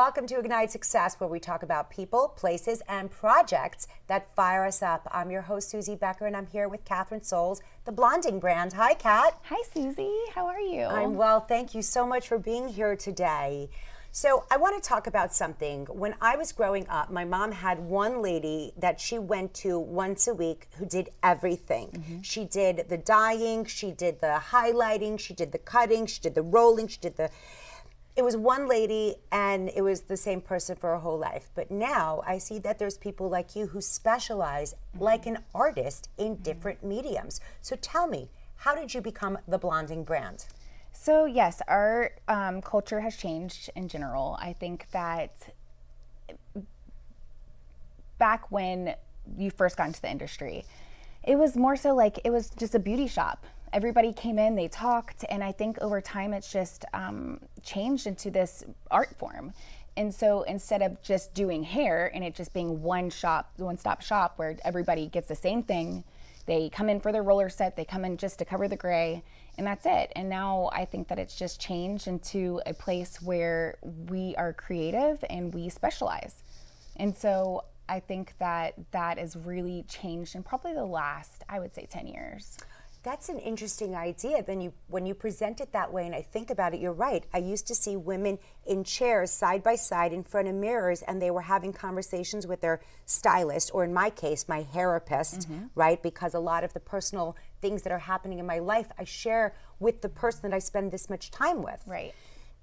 welcome to Ignite Success, where we talk about people, places, and projects that fire us up. I'm your host, Suzie Becker, and I'm here with Kathryn Souls, the blonding brand. Hi, Kat. Hi, Suzie. How are you? I'm well. Thank you so much for being here today. So I want to talk about something. When I was growing up, my mom had one lady that she went to once a week who did everything. Mm-hmm. She did the dyeing, she did the highlighting, she did the cutting, she did the rolling, it was one lady, and it was the same person for her whole life. But now I see that there's people like you who specialize like an artist in different mediums. So tell me, how did you become the blonding brand? So yes, our culture has changed in general. I think that back when you first got into the industry, it was more so like it was just a beauty shop. Everybody came in, they talked, and I think over time it's just changed into this art form. And so instead of just doing hair and it just being one-stop shop where everybody gets the same thing, they come in for their roller set, they come in just to cover the gray, and that's it. And now I think that it's just changed into a place where we are creative and we specialize. And so I think that that has really changed in probably the last, I would say, 10 years. That's an interesting idea. Then when you present it that way, and I think about it, you're right. I used to see women in chairs side by side in front of mirrors, and they were having conversations with their stylist, or in my case, my therapist, right? Because a lot of the personal things that are happening in my life, I share with the person that I spend this much time with. Right.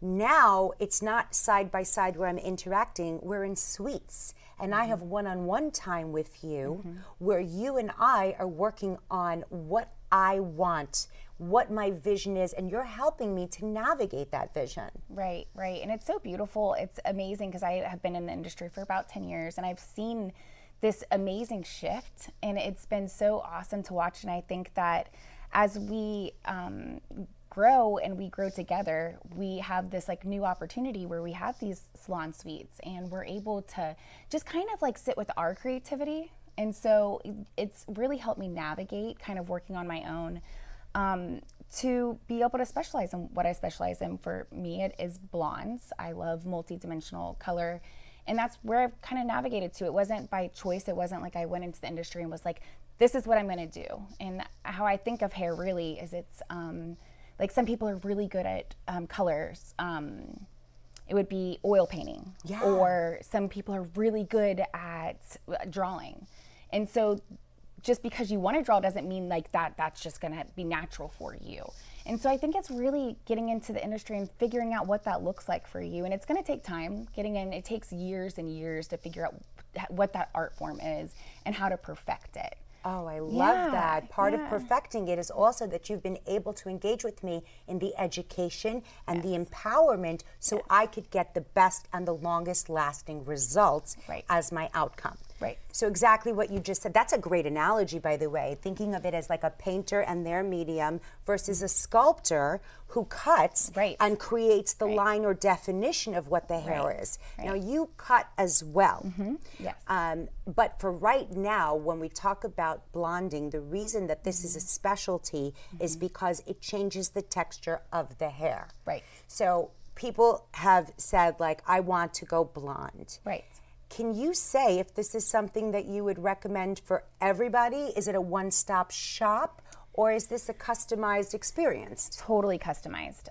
Now it's not side by side where I'm interacting. We're in suites, and I have one-on-one time with you where you and I are working on what I want, what my vision is, and you're helping me to navigate that vision. Right. And it's so beautiful. It's amazing because I have been in the industry for about 10 years and I've seen this amazing shift, and it's been so awesome to watch. And I think that as we grow and we grow together, we have this like new opportunity where we have these salon suites and we're able to just kind of like sit with our creativity. And so it's really helped me navigate kind of working on my own to be able to specialize in what I specialize in. For me, it is blondes. I love multidimensional color. And that's where I've kind of navigated to. It wasn't by choice. It wasn't like I went into the industry and was like, this is what I'm going to do. And how I think of hair really is it's like some people are really good at colors. It would be oil painting. Yeah. Or some people are really good at drawing. And so just because you want to draw doesn't mean like that's just going to be natural for you. And so I think it's really getting into the industry and figuring out what that looks like for you. And it's going to take time getting in. It takes years and years to figure out what that art form is and how to perfect it. Oh, I love that. Part of perfecting it is also that you've been able to engage with me in the education and the empowerment so I could get the best and the longest lasting results as my outcome. Right. So exactly what you just said. That's a great analogy, by the way, thinking of it as like a painter and their medium versus a sculptor who cuts and creates the line or definition of what the hair is. Now, you cut as well. Yes. But for right now, when we talk about blonding, the reason that this is a specialty is because it changes the texture of the hair. Right. So people have said, like, I want to go blonde. Right. Can you say if this is something that you would recommend for everybody? Is it a one-stop shop, or is this a customized experience? Totally customized.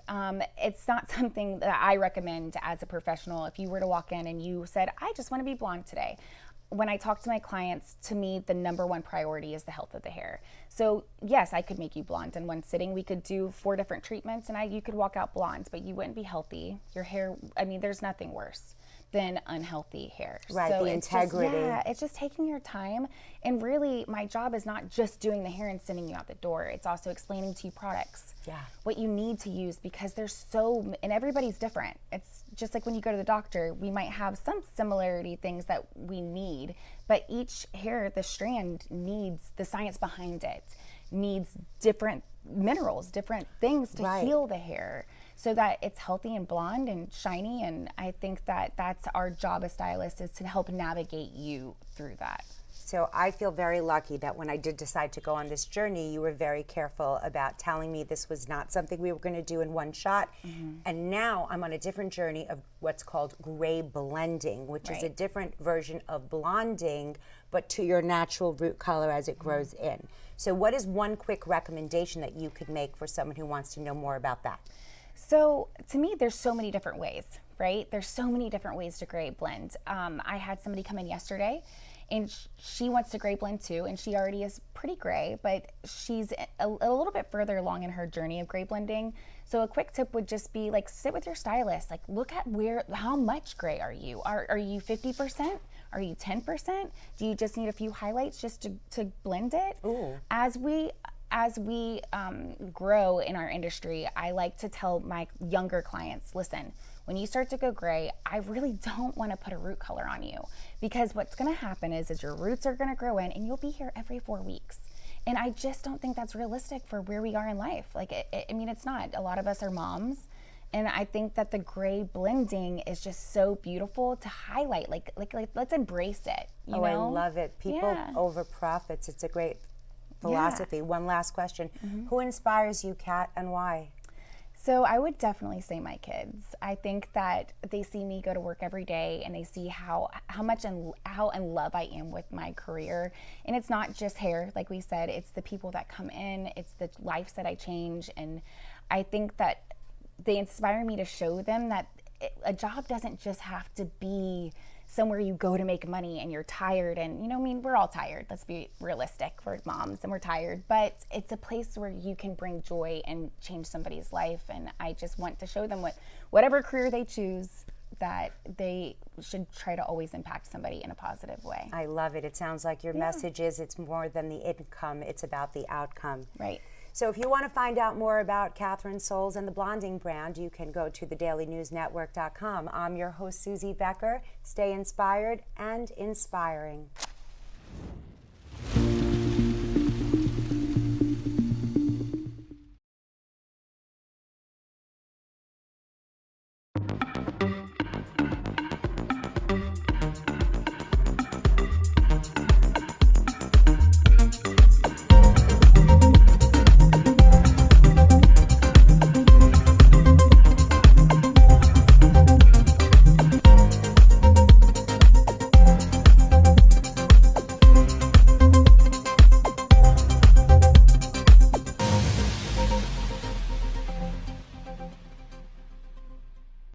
It's not something that I recommend as a professional. If you were to walk in and you said, I just want to be blonde today. When I talk to my clients, to me, the number one priority is the health of the hair. So yes, I could make you blonde in one sitting. We could do 4 different treatments and you could walk out blonde, but you wouldn't be healthy. Your hair, I mean, there's nothing worse than unhealthy hair. Right, so the integrity. It's just taking your time. And really, my job is not just doing the hair and sending you out the door. It's also explaining to you products, what you need to use, because there's and everybody's different. It's just like when you go to the doctor, we might have some similarity things that we need, but each hair, the strand needs the science behind it, needs different minerals, different things to heal the hair, so that it's healthy and blonde and shiny. And I think that that's our job as stylists, is to help navigate you through that. So I feel very lucky that when I did decide to go on this journey, you were very careful about telling me this was not something we were going to do in one shot. And now I'm on a different journey of what's called gray blending, which is a different version of blonding, but to your natural root color as it grows in. So what is one quick recommendation that you could make for someone who wants to know more about that? So to me, there's so many different ways, right? There's so many different ways to gray blend. I had somebody come in yesterday, and she wants to gray blend too, and she already is pretty gray, but she's a little bit further along in her journey of gray blending. So a quick tip would just be like, sit with your stylist, like look at how much gray are you? Are you 50%? Are you 10%? Do you just need a few highlights just to blend it? Ooh. As we grow in our industry, I like to tell my younger clients, listen, when you start to go gray, I really don't want to put a root color on you, because what's going to happen is your roots are going to grow in and you'll be here every 4 weeks. And I just don't think that's realistic for where we are in life. Like, I mean, it's not. A lot of us are moms. And I think that the gray blending is just so beautiful to highlight. Like let's embrace it. You know? I love it. People over profits. It's a great philosophy. Yeah. One last question. Who inspires you, Kat, and why? So I would definitely say my kids. I think that they see me go to work every day and they see how much how in love I am with my career. And it's not just hair, like we said, it's the people that come in, it's the lives that I change. And I think that they inspire me to show them that a job doesn't just have to be somewhere you go to make money and you're tired. And, you know, I mean, we're all tired. Let's be realistic. We're moms and we're tired. But it's a place where you can bring joy and change somebody's life. And I just want to show them whatever career they choose, that they should try to always impact somebody in a positive way. I love it. It sounds like your message is it's more than the income. It's about the outcome. Right. So if you want to find out more about Kathryn Souls and the Blonding brand, you can go to thedailynewsnetwork.com. I'm your host, Suzie Becker. Stay inspired and inspiring.